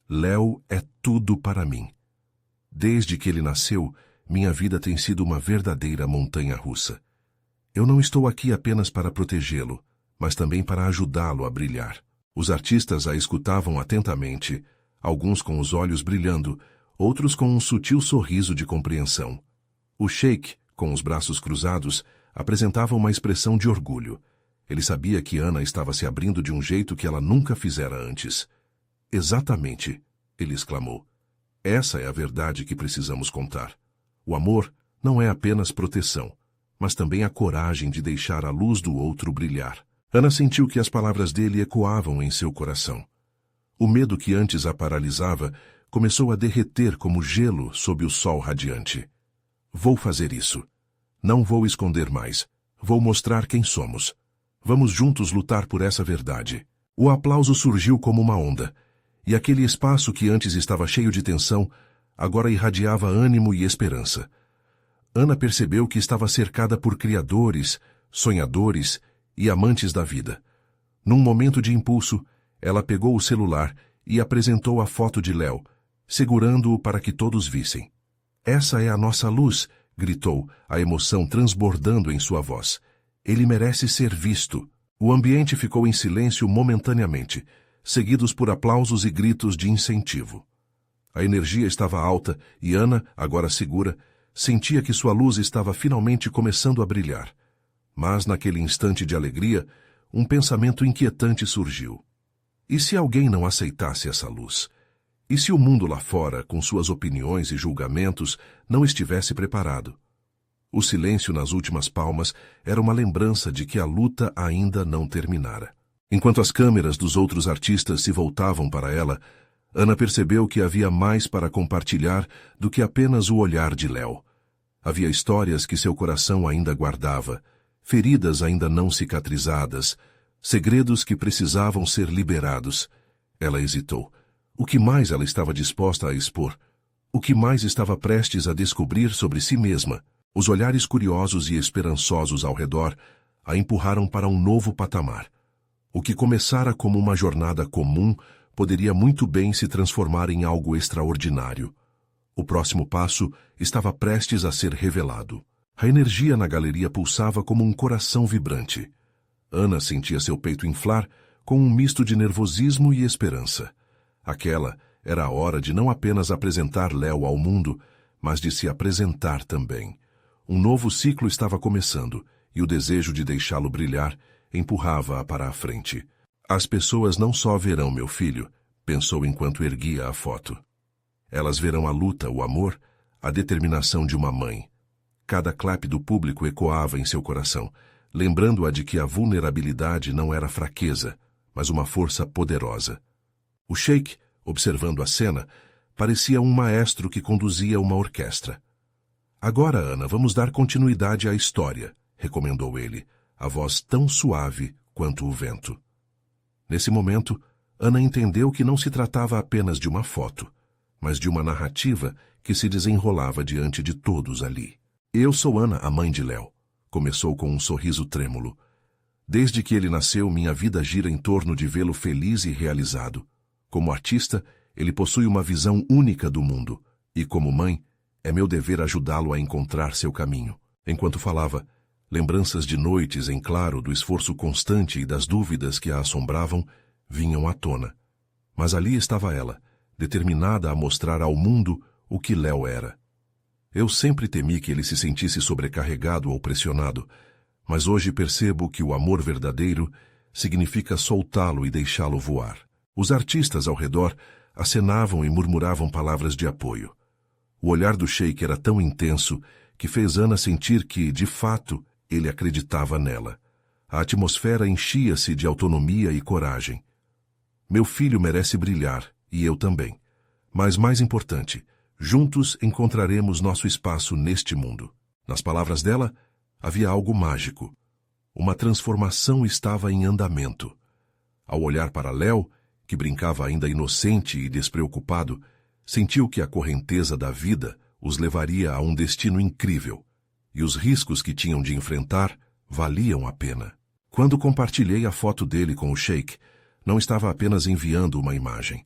[SPEAKER 1] Léo é tudo para mim. Desde que ele nasceu, minha vida tem sido uma verdadeira montanha-russa. Eu não estou aqui apenas para protegê-lo, mas também para ajudá-lo a brilhar. Os artistas a escutavam atentamente, alguns com os olhos brilhando, outros com um sutil sorriso de compreensão. O sheik, com os braços cruzados, apresentava uma expressão de orgulho. Ele sabia que Ana estava se abrindo de um jeito que ela nunca fizera antes. Exatamente, ele exclamou. Essa é a verdade que precisamos contar. O amor não é apenas proteção, mas também a coragem de deixar a luz do outro brilhar. Ana sentiu que as palavras dele ecoavam em seu coração. O medo que antes a paralisava começou a derreter como gelo sob o sol radiante. Vou fazer isso. Não vou esconder mais. Vou mostrar quem somos. Vamos juntos lutar por essa verdade. O aplauso surgiu como uma onda, e aquele espaço que antes estava cheio de tensão, agora irradiava ânimo e esperança. Ana percebeu que estava cercada por criadores, sonhadores e amantes da vida. Num momento de impulso, ela pegou o celular e apresentou a foto de Léo, segurando-o para que todos vissem. Essa é a nossa luz, gritou, a emoção transbordando em sua voz. Ele merece ser visto. O ambiente ficou em silêncio momentaneamente, seguidos por aplausos e gritos de incentivo. A energia estava alta e Ana, agora segura, sentia que sua luz estava finalmente começando a brilhar. Mas, naquele instante de alegria, um pensamento inquietante surgiu. E se alguém não aceitasse essa luz? E se o mundo lá fora, com suas opiniões e julgamentos, não estivesse preparado? O silêncio nas últimas palmas era uma lembrança de que a luta ainda não terminara. Enquanto as câmeras dos outros artistas se voltavam para ela, Ana percebeu que havia mais para compartilhar do que apenas o olhar de Léo. Havia histórias que seu coração ainda guardava, feridas ainda não cicatrizadas, segredos que precisavam ser liberados. Ela hesitou. O que mais ela estava disposta a expor? O que mais estava prestes a descobrir sobre si mesma? Os olhares curiosos e esperançosos ao redor a empurraram para um novo patamar. O que começara como uma jornada comum poderia muito bem se transformar em algo extraordinário. O próximo passo estava prestes a ser revelado. A energia na galeria pulsava como um coração vibrante. Ana sentia seu peito inflar com um misto de nervosismo e esperança. Aquela era a hora de não apenas apresentar Léo ao mundo, mas de se apresentar também. Um novo ciclo estava começando, e o desejo de deixá-lo brilhar empurrava-a para a frente. As pessoas não só verão meu filho, pensou enquanto erguia a foto. Elas verão a luta, o amor, a determinação de uma mãe. Cada clap do público ecoava em seu coração, lembrando-a de que a vulnerabilidade não era fraqueza, mas uma força poderosa. O sheik, observando a cena, parecia um maestro que conduzia uma orquestra. Agora, Ana, vamos dar continuidade à história, recomendou ele, a voz tão suave quanto o vento. Nesse momento, Ana entendeu que não se tratava apenas de uma foto, mas de uma narrativa que se desenrolava diante de todos ali. Eu sou Ana, a mãe de Léo, começou com um sorriso trêmulo. Desde que ele nasceu, minha vida gira em torno de vê-lo feliz e realizado. Como artista, ele possui uma visão única do mundo, e como mãe, é meu dever ajudá-lo a encontrar seu caminho. Enquanto falava, lembranças de noites em claro do esforço constante e das dúvidas que a assombravam vinham à tona. Mas ali estava ela, determinada a mostrar ao mundo o que Léo era. Eu sempre temi que ele se sentisse sobrecarregado ou pressionado, mas hoje percebo que o amor verdadeiro significa soltá-lo e deixá-lo voar. Os artistas ao redor acenavam e murmuravam palavras de apoio. O olhar do sheik era tão intenso que fez Ana sentir que, de fato, ele acreditava nela. A atmosfera enchia-se de autonomia e coragem. Meu filho merece brilhar, e eu também. Mas mais importante, juntos encontraremos nosso espaço neste mundo. Nas palavras dela, havia algo mágico. Uma transformação estava em andamento. Ao olhar para Léo, que brincava ainda inocente e despreocupado, sentiu que a correnteza da vida, os levaria a um destino incrível, e os riscos que tinham de enfrentar valiam a pena. Quando compartilhei a foto dele com o Sheik, não estava apenas enviando uma imagem.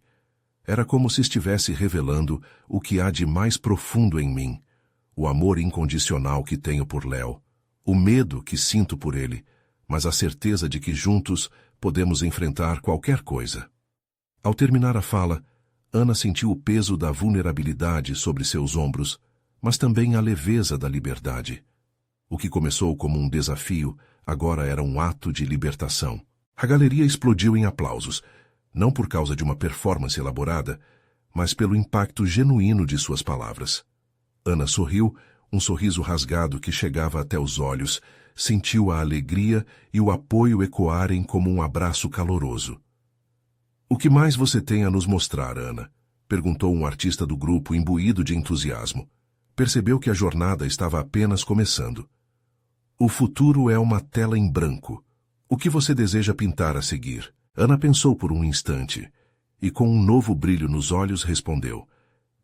[SPEAKER 1] Era como se estivesse revelando o que há de mais profundo em mim, o amor incondicional que tenho por Léo, o medo que sinto por ele, mas a certeza de que juntos podemos enfrentar qualquer coisa. Ao terminar a fala, Ana sentiu o peso da vulnerabilidade sobre seus ombros, mas também a leveza da liberdade. O que começou como um desafio, agora era um ato de libertação. A galeria explodiu em aplausos, não por causa de uma performance elaborada, mas pelo impacto genuíno de suas palavras. Ana sorriu, um sorriso rasgado que chegava até os olhos, sentiu a alegria e o apoio ecoarem como um abraço caloroso. "O que mais você tem a nos mostrar, Ana?" perguntou um artista do grupo imbuído de entusiasmo. Percebeu que a jornada estava apenas começando. "O futuro é uma tela em branco. O que você deseja pintar a seguir?" Ana pensou por um instante e, com um novo brilho nos olhos, respondeu: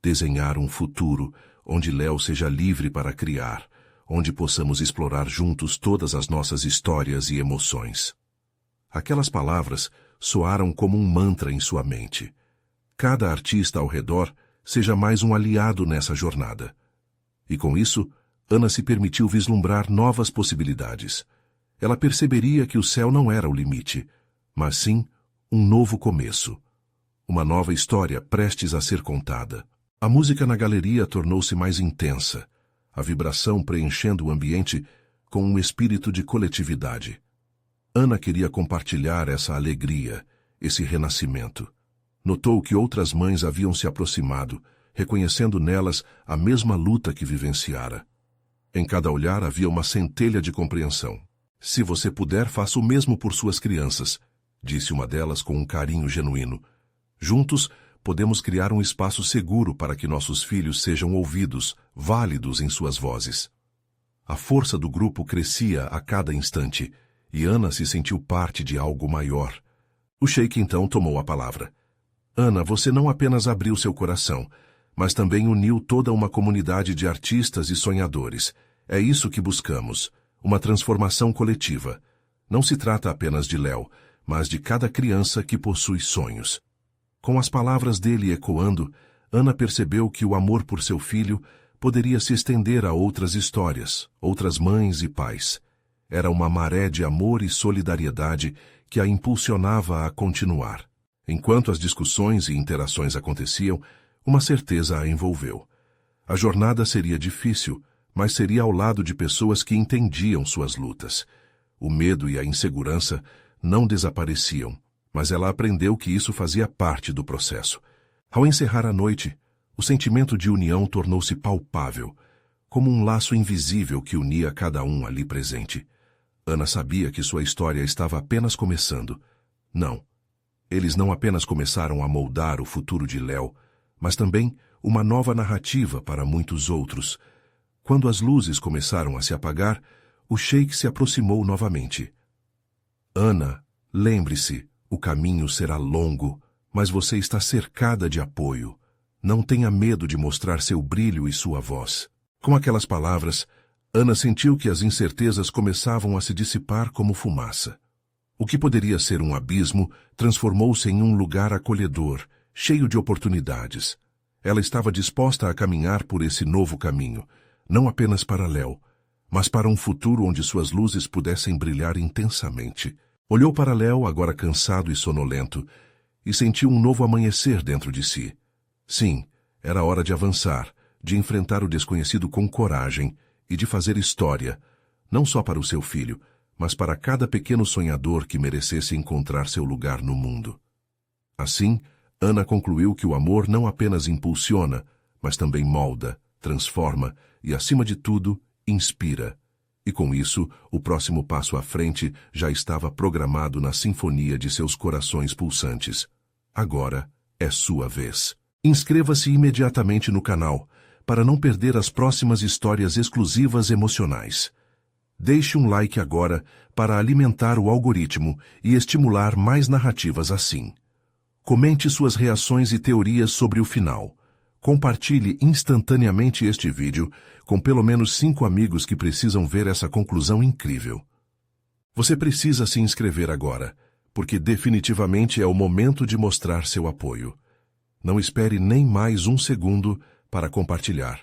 [SPEAKER 1] "Desenhar um futuro onde Léo seja livre para criar, onde possamos explorar juntos todas as nossas histórias e emoções." Aquelas palavras soaram como um mantra em sua mente. Cada artista ao redor seja mais um aliado nessa jornada. E com isso, Ana se permitiu vislumbrar novas possibilidades. Ela perceberia que o céu não era o limite, mas sim um novo começo. Uma nova história prestes a ser contada. A música na galeria tornou-se mais intensa, a vibração preenchendo o ambiente com um espírito de coletividade. Ana queria compartilhar essa alegria, esse renascimento. Notou que outras mães haviam se aproximado, reconhecendo nelas a mesma luta que vivenciara. Em cada olhar havia uma centelha de compreensão. "Se você puder, faça o mesmo por suas crianças", disse uma delas com um carinho genuíno. "Juntos, podemos criar um espaço seguro para que nossos filhos sejam ouvidos, válidos em suas vozes." A força do grupo crescia a cada instante, e Ana se sentiu parte de algo maior. O Sheik então tomou a palavra. "Ana, você não apenas abriu seu coração, mas também uniu toda uma comunidade de artistas e sonhadores. É isso que buscamos, uma transformação coletiva. Não se trata apenas de Léo, mas de cada criança que possui sonhos." Com as palavras dele ecoando, Ana percebeu que o amor por seu filho poderia se estender a outras histórias, outras mães e pais. Era uma maré de amor e solidariedade que a impulsionava a continuar. Enquanto as discussões e interações aconteciam, uma certeza a envolveu. A jornada seria difícil, mas seria ao lado de pessoas que entendiam suas lutas. O medo e a insegurança não desapareciam, mas ela aprendeu que isso fazia parte do processo. Ao encerrar a noite, o sentimento de união tornou-se palpável, como um laço invisível que unia cada um ali presente. Ana sabia que sua história estava apenas começando. Não. Eles não apenas começaram a moldar o futuro de Léo, mas também uma nova narrativa para muitos outros. Quando as luzes começaram a se apagar, o Sheik se aproximou novamente. "Ana, lembre-se, o caminho será longo, mas você está cercada de apoio. Não tenha medo de mostrar seu brilho e sua voz." Com aquelas palavras, Ana sentiu que as incertezas começavam a se dissipar como fumaça. O que poderia ser um abismo transformou-se em um lugar acolhedor, cheio de oportunidades. Ela estava disposta a caminhar por esse novo caminho, não apenas para Léo, mas para um futuro onde suas luzes pudessem brilhar intensamente. Olhou para Léo, agora cansado e sonolento, e sentiu um novo amanhecer dentro de si. Sim, era hora de avançar, de enfrentar o desconhecido com coragem e de fazer história, não só para o seu filho, mas para cada pequeno sonhador que merecesse encontrar seu lugar no mundo. Assim, Ana concluiu que o amor não apenas impulsiona, mas também molda, transforma e, acima de tudo, inspira. E com isso, o próximo passo à frente já estava programado na sinfonia de seus corações pulsantes. Agora é sua vez. Inscreva-se imediatamente no canal para não perder as próximas histórias exclusivas emocionais. Deixe um like agora para alimentar o algoritmo e estimular mais narrativas assim. Comente suas reações e teorias sobre o final. Compartilhe instantaneamente este vídeo com pelo menos 5 amigos que precisam ver essa conclusão incrível. Você precisa se inscrever agora, porque definitivamente é o momento de mostrar seu apoio. Não espere nem mais um segundo para compartilhar.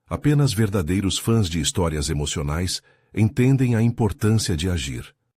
[SPEAKER 1] Apenas verdadeiros fãs de histórias emocionais entendem a importância de agir.